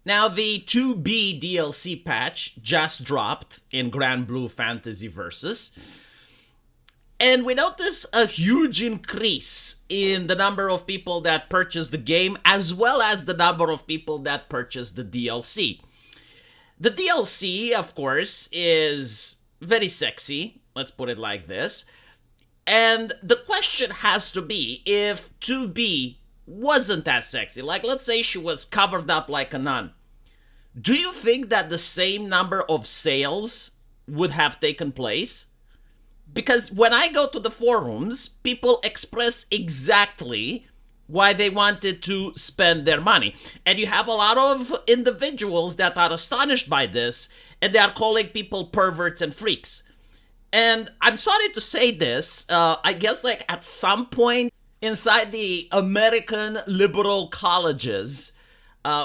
Now, the 2B DLC patch just dropped in Grand Blue Fantasy Versus, and we notice a huge increase in the number of people that purchase the game, as well as the number of people that purchase the DLC. The DLC, of course, is very sexy, let's put it like this. And the question has to be, if 2B wasn't as sexy, like let's say she was covered up like a nun, do you think that the same number of sales would have taken place? Because when I go to the forums, people express exactly why they wanted to spend their money. And you have a lot of individuals that are astonished by this, and they are calling people perverts and freaks. And I'm sorry to say this, I guess like at some point inside the American liberal colleges,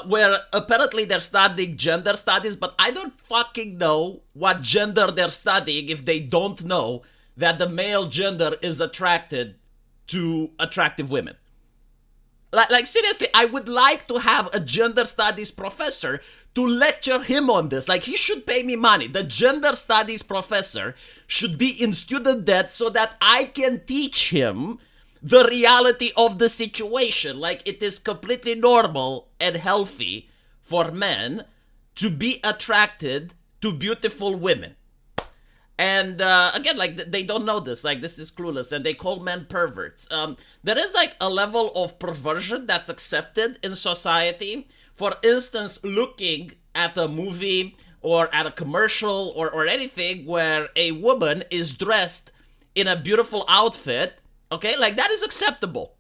where apparently they're studying gender studies, but I don't fucking know what gender they're studying if they don't know that the male gender is attracted to attractive women. Like seriously, I would like to have a gender studies professor to lecture him on this. Like, he should pay me money. The gender studies professor should be in student debt so that I can teach him the reality of the situation. Like, it is completely normal and healthy for men to be attracted to beautiful women. And again, like, they don't know this. Like, this is clueless, and they call men perverts. There is like a level of perversion that's accepted in society. For instance, looking at a movie or at a commercial or anything where a woman is dressed in a beautiful outfit, okay, like that is acceptable.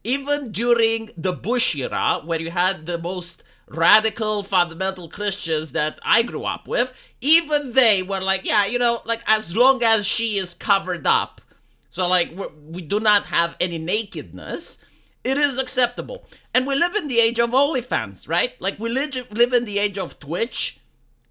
Even during the Bush era, where you had the most radical fundamental Christians that I grew up with, even they were like, yeah, you know, like as long as she is covered up, so like we do not have any nakedness, it is acceptable. And we live in the age of OnlyFans, right? Like we live in the age of Twitch.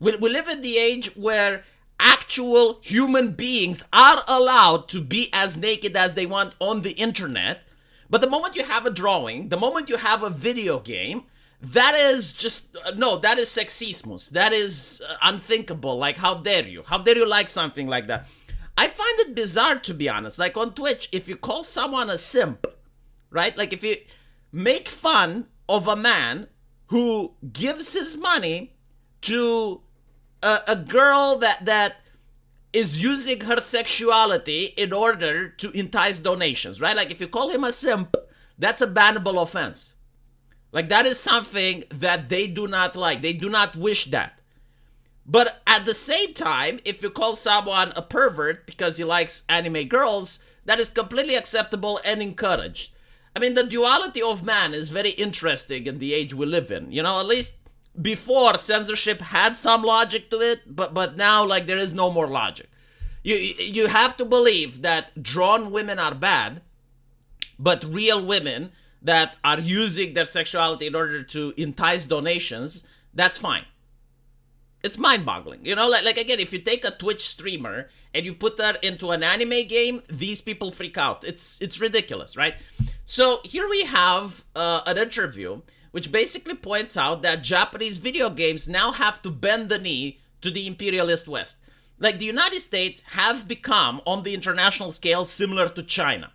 We live in the age where actual human beings are allowed to be as naked as they want on the internet. But the moment you have a drawing, the moment you have a video game, that is just, no, that is sexismus. That is unthinkable. Like, how dare you? How dare you like something like that? I find it bizarre, to be honest. Like, on Twitch, if you call someone a simp, right? Like, if you make fun of a man who gives his money to a girl that is using her sexuality in order to entice donations, right? Like, if you call him a simp, that's a bannable offense. Like, that is something that they do not like. They do not wish that. But at the same time, if you call someone a pervert because he likes anime girls, that is completely acceptable and encouraged. I mean, the duality of man is very interesting in the age we live in. You know, at least before, censorship had some logic to it, but now, like, there is no more logic. You have to believe that drawn women are bad, but real women that are using their sexuality in order to entice donations, that's fine. It's mind-boggling. You know, like again, if you take a Twitch streamer and you put that into an anime game, these people freak out. It's ridiculous, right? So here we have an interview which basically points out that Japanese video games now have to bend the knee to the imperialist West. Like, the United States have become, on the international scale, similar to China.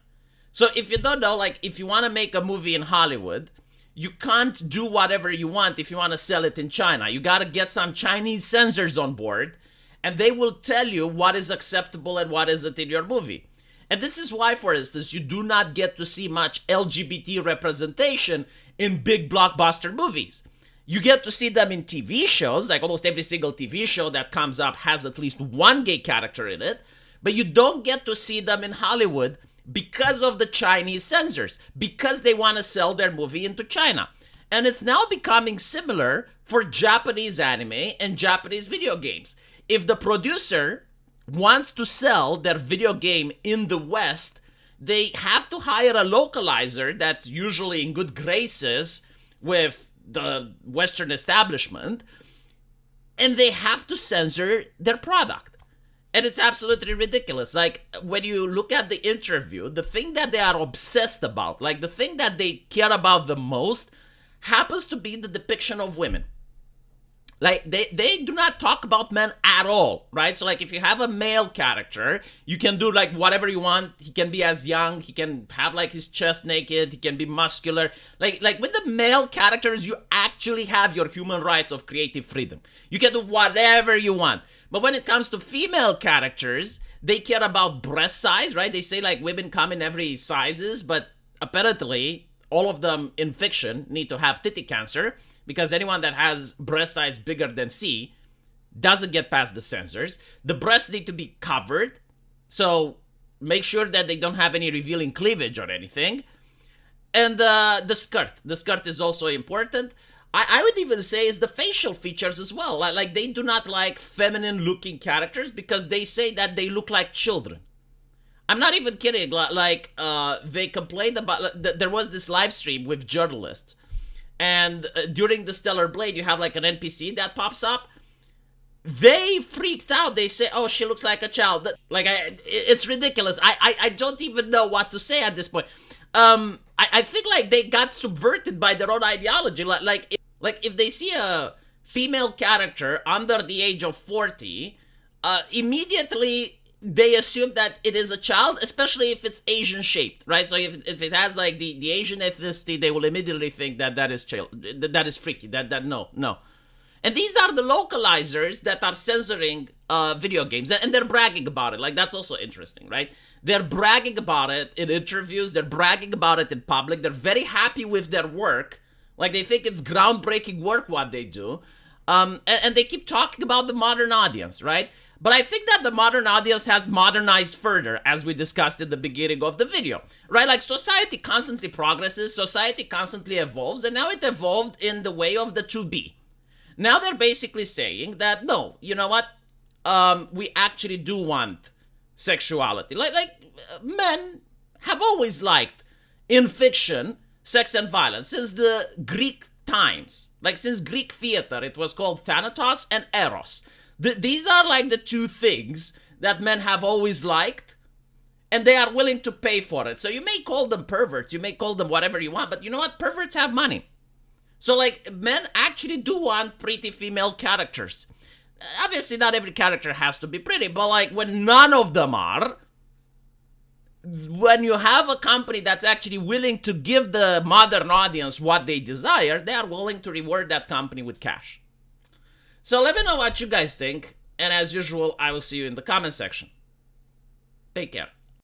So if you don't know, like, if you want to make a movie in Hollywood, you can't do whatever you want if you want to sell it in China. You got to get some Chinese censors on board, and they will tell you what is acceptable and what isn't in your movie. And this is why, for instance, you do not get to see much LGBT representation in big blockbuster movies. You get to see them in TV shows, like almost every single TV show that comes up has at least one gay character in it, but you don't get to see them in Hollywood because of the Chinese censors, because they want to sell their movie into China. And it's now becoming similar for Japanese anime and Japanese video games. If the producer wants to sell their video game in the West, they have to hire a localizer that's usually in good graces with the Western establishment, and they have to censor their product. And it's absolutely ridiculous. Like, when you look at the interview, the thing that they are obsessed about, like the thing that they care about the most, happens to be the depiction of women. Like they do not talk about men at all, right? So like if you have a male character, you can do like whatever you want. He can be as young, he can have like his chest naked, he can be muscular. Like with the male characters, you actually have your human rights of creative freedom. You can do whatever you want. But when it comes to female characters, they care about breast size, right? They say like women come in every sizes, but apparently all of them in fiction need to have titty cancer, because anyone that has breast size bigger than C doesn't get past the censors. The breasts need to be covered, so make sure that they don't have any revealing cleavage or anything. And the skirt is also important. I would even say is the facial features as well. Like they do not like feminine looking characters because they say that they look like children. I'm not even kidding. Like they complained about, there was this live stream with journalists, and during the Stellar Blade, you have like an NPC that pops up. They freaked out. They say, "Oh, she looks like a child." Like, it's ridiculous. I don't even know what to say at this point. I think like they got subverted by their own ideology. Like if they see a female character under the age of 40, immediately they assume that it is a child, especially if it's Asian shaped, right? So if it has like the Asian ethnicity, they will immediately think that that is child, that is freaky, that no. And these are the localizers that are censoring video games, and they're bragging about it. Like, that's also interesting, right? They're bragging about it in interviews, they're bragging about it in public, they're very happy with their work. Like, they think it's groundbreaking work what they do. And they keep talking about the modern audience, right? But I think that the modern audience has modernized further, as we discussed in the beginning of the video, right? Like, society constantly progresses, society constantly evolves, and now it evolved in the way of the 2B. Now they're basically saying that, no, you know what? We actually do want sexuality. Like men have always liked, in fiction, sex and violence since the Greek times. Like, since Greek theater, it was called Thanatos and Eros. These are like the two things that men have always liked, and they are willing to pay for it. So you may call them perverts, you may call them whatever you want, but you know what? Perverts have money. So like, men actually do want pretty female characters. Obviously, not every character has to be pretty, but like, when none of them are, when you have a company that's actually willing to give the modern audience what they desire, they are willing to reward that company with cash. So let me know what you guys think, and as usual, I will see you in the comment section. Take care.